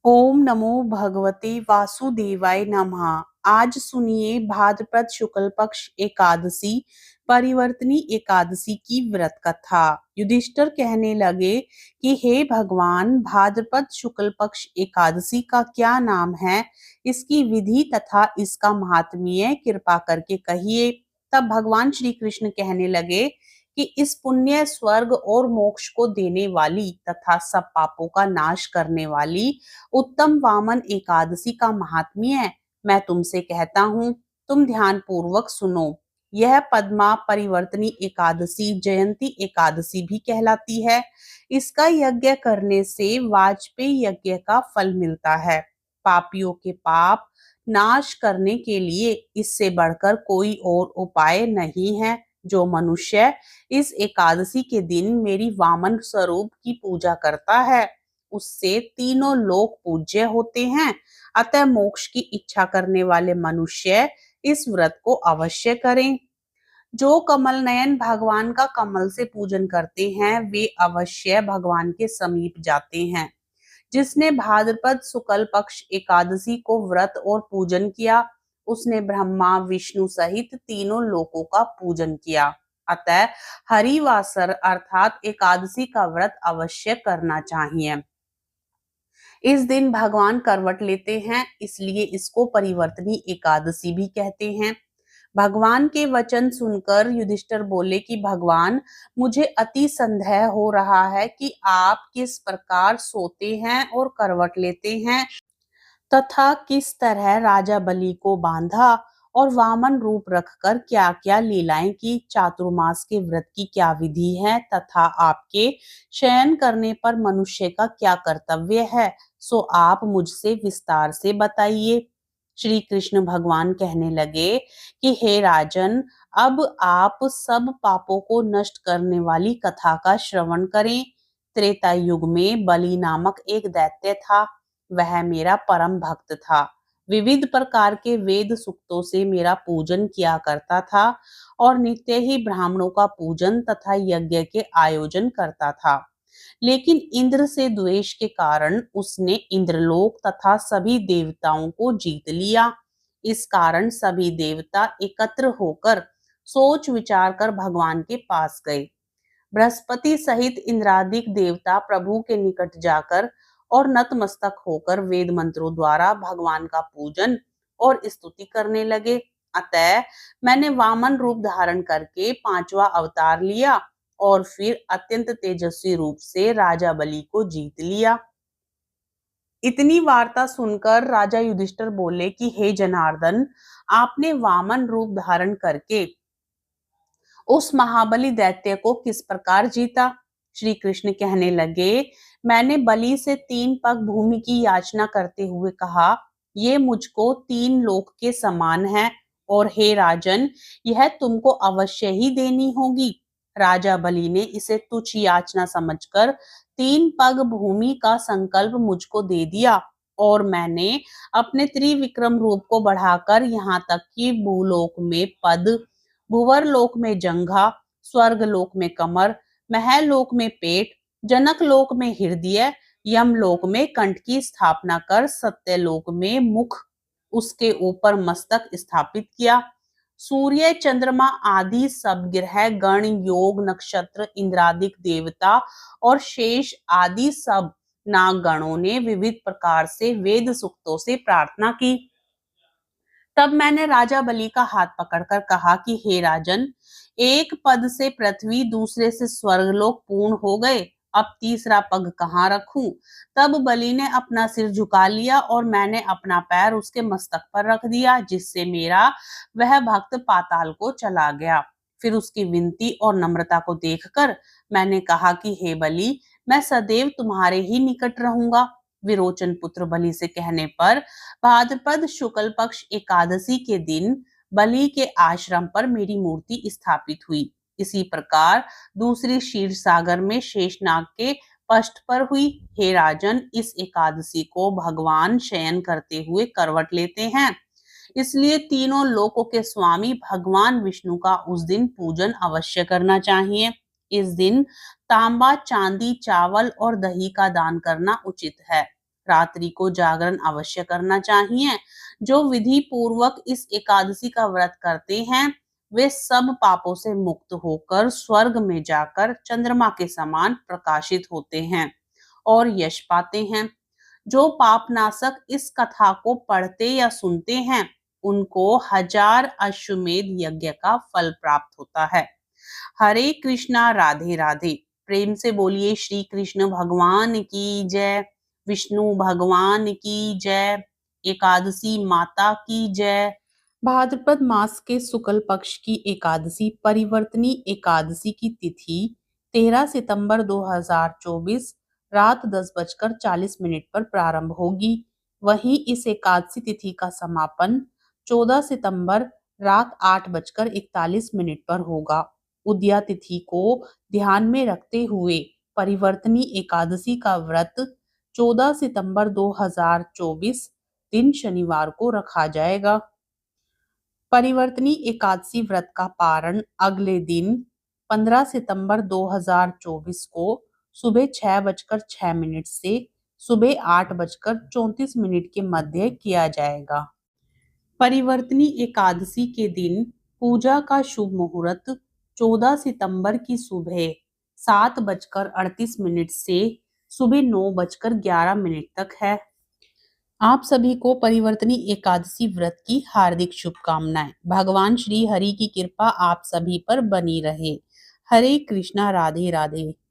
ओम नमो भगवते वासुदेवाय नमः। आज सुनिए भाद्रपद शुक्ल पक्ष एकादशी परिवर्तनी एकादशी की व्रत कथा। युधिष्ठिर कहने लगे कि हे भगवान, भाद्रपद शुक्ल पक्ष एकादशी का क्या नाम है, इसकी विधि तथा इसका महात्म्य कृपा करके कहिए। तब भगवान श्री कृष्ण कहने लगे कि इस पुण्य स्वर्ग और मोक्ष को देने वाली तथा सब पापों का नाश करने वाली उत्तम वामन एकादशी का महात्म्य मैं तुमसे कहता हूँ, तुम ध्यान पूर्वक सुनो। यह पद्मा परिवर्तनी एकादशी जयंती एकादशी भी कहलाती है। इसका यज्ञ करने से वाजपेयी यज्ञ का फल मिलता है। पापियों के पाप नाश करने के लिए इससे बढ़कर कोई और उपाय नहीं है। जो मनुष्य इस एकादशी के दिन मेरी वामन स्वरूप की पूजा करता है, उससे तीनों लोक पूज्य होते हैं। अतः मोक्ष की इच्छा करने वाले मनुष्य इस व्रत को अवश्य करें। जो कमल नयन भगवान का कमल से पूजन करते हैं, वे अवश्य भगवान के समीप जाते हैं। जिसने भाद्रपद शुक्ल पक्ष एकादशी को व्रत और पूजन किया, उसने ब्रह्मा विष्णु सहित तीनों लोकों का पूजन किया। अतः हरिवासर अर्थात एकादशी का व्रत अवश्य करना चाहिए। इस दिन भगवान करवट लेते हैं, इसलिए इसको परिवर्तनी एकादशी भी कहते हैं। भगवान के वचन सुनकर युधिष्ठिर बोले कि भगवान, मुझे अति संदेह हो रहा है कि आप किस प्रकार सोते हैं और करवट लेते हैं तथा किस तरह राजा बलि को बांधा और वामन रूप रखकर क्या क्या लीलाएं की, चातुर्मास के व्रत की क्या विधि है तथा आपके शयन करने पर मनुष्य का क्या कर्तव्य है, सो आप मुझसे विस्तार से बताइए। श्री कृष्ण भगवान कहने लगे कि हे राजन, अब आप सब पापों को नष्ट करने वाली कथा का श्रवण करें। त्रेता युग में बलि नामक एक दैत्य था। वह मेरा परम भक्त था। विविध प्रकार के वेद सूक्तों से मेरा पूजन किया करता था और नित्य ही ब्राह्मणों का पूजन तथा यज्ञ के आयोजन करता था। लेकिन इंद्र से द्वेष के कारण उसने इंद्रलोक तथा सभी देवताओं को जीत लिया। इस कारण सभी देवता एकत्र होकर सोच विचार कर भगवान के पास गए। बृहस्पति सहित इंद्रादिक देवता प्रभु के निकट जाकर और नतमस्तक होकर वेद मंत्रों द्वारा भगवान का पूजन और स्तुति करने लगे। अतः मैंने वामन रूप धारण करके पांचवा अवतार लिया और फिर अत्यंत तेजस्वी रूप से राजा बलि को जीत लिया। इतनी वार्ता सुनकर राजा युधिष्ठिर बोले कि हे जनार्दन, आपने वामन रूप धारण करके उस महाबली दैत्य को किस प्रकार जीता? श्री कृष्ण कहने लगे, मैंने बलि से 3 पग भूमि की याचना करते हुए कहा, ये मुझको 3 लोक के समान है और हे राजन, यह तुमको अवश्य ही देनी होगी। राजा बलि ने इसे तुच्छ याचना समझकर 3 पग भूमि का संकल्प मुझको दे दिया और मैंने अपने त्रिविक्रम रूप को बढ़ाकर यहाँ तक कि भूलोक में पद, भुवर लोक में जंघा, स्वर्ग लोक में कमर, महलोक में पेट, जनक लोक में हृदय, यमलोक में कंठ की स्थापना कर सत्यलोक में मुख, उसके ऊपर मस्तक स्थापित किया। सूर्य चंद्रमा आदि सब ग्रह गण योग नक्षत्र इंद्रादिक देवता और शेष आदि सब नागगणों ने विविध प्रकार से वेद सूक्तों से प्रार्थना की। तब मैंने राजा बलि का हाथ पकड़कर कहा कि हे राजन, एक पद से पृथ्वी, दूसरे से स्वर्गलोक पूर्ण हो गए, अब तीसरा पग कहाँ रखूं? तब बलि ने अपना सिर झुका लिया और मैंने अपना पैर उसके मस्तक पर रख दिया, जिससे मेरा वह भक्त पाताल को चला गया। फिर उसकी विनती और नम्रता को देखकर मैंने कहा कि हे बलि, मैं सदैव तुम्हारे ही निकट रहूंगा। विरोचन पुत्र बलि से कहने पर भाद्रपद शुक्ल पक्ष एकादशी के दिन बलि के आश्रम पर मेरी मूर्ति स्थापित हुई। इसी प्रकार दूसरी क्षीर सागर में शेषनाग के पष्ठ पर हुई। हे राजन, इस एकादशी को भगवान शयन करते हुए करवट लेते हैं, इसलिए तीनों लोकों के स्वामी भगवान विष्णु का उस दिन पूजन अवश्य करना चाहिए। इस दिन तांबा, चांदी, चावल और दही का दान करना उचित है। रात्रि को जागरण अवश्य करना चाहिए। जो विधि पूर्वक इस एकादशी का व्रत करते हैं वे सब पापों से मुक्त होकर स्वर्ग में जाकर चंद्रमा के समान प्रकाशित होते हैं और यश पाते हैं। जो पापनाशक इस कथा को पढ़ते या सुनते हैं उनको 1000 अश्वमेध यज्ञ का फल प्राप्त होता है। हरे कृष्णा, राधे राधे। प्रेम से बोलिए श्री कृष्ण भगवान की जय, विष्णु भगवान की जय, एकादशी माता की जय। भाद्रपद मास के शुक्ल पक्ष की एकादशी परिवर्तनी एकादशी की तिथि 13 सितंबर 2024 रात 10:40 पर प्रारंभ होगी। वहीं इस एकादशी तिथि का समापन 14 सितंबर रात 8:41 पर होगा। उदया तिथि को ध्यान में रखते हुए परिवर्तनी एकादशी का व्रत 14 सितंबर 2024 दिन शनिवार को रखा जाएगा। परिवर्तनी एकादशी व्रत का पारण अगले दिन 15 सितंबर 2024 को सुबह 6:06 से सुबह 8:34 के मध्य किया जाएगा। परिवर्तनी एकादशी के दिन पूजा का शुभ मुहूर्त 14 सितंबर की सुबह 7:38 से सुबह 9:11 तक है। आप सभी को परिवर्तनी एकादशी व्रत की हार्दिक शुभकामनाएं। भगवान श्री हरि की कृपा आप सभी पर बनी रहे। हरे कृष्णा, राधे राधे।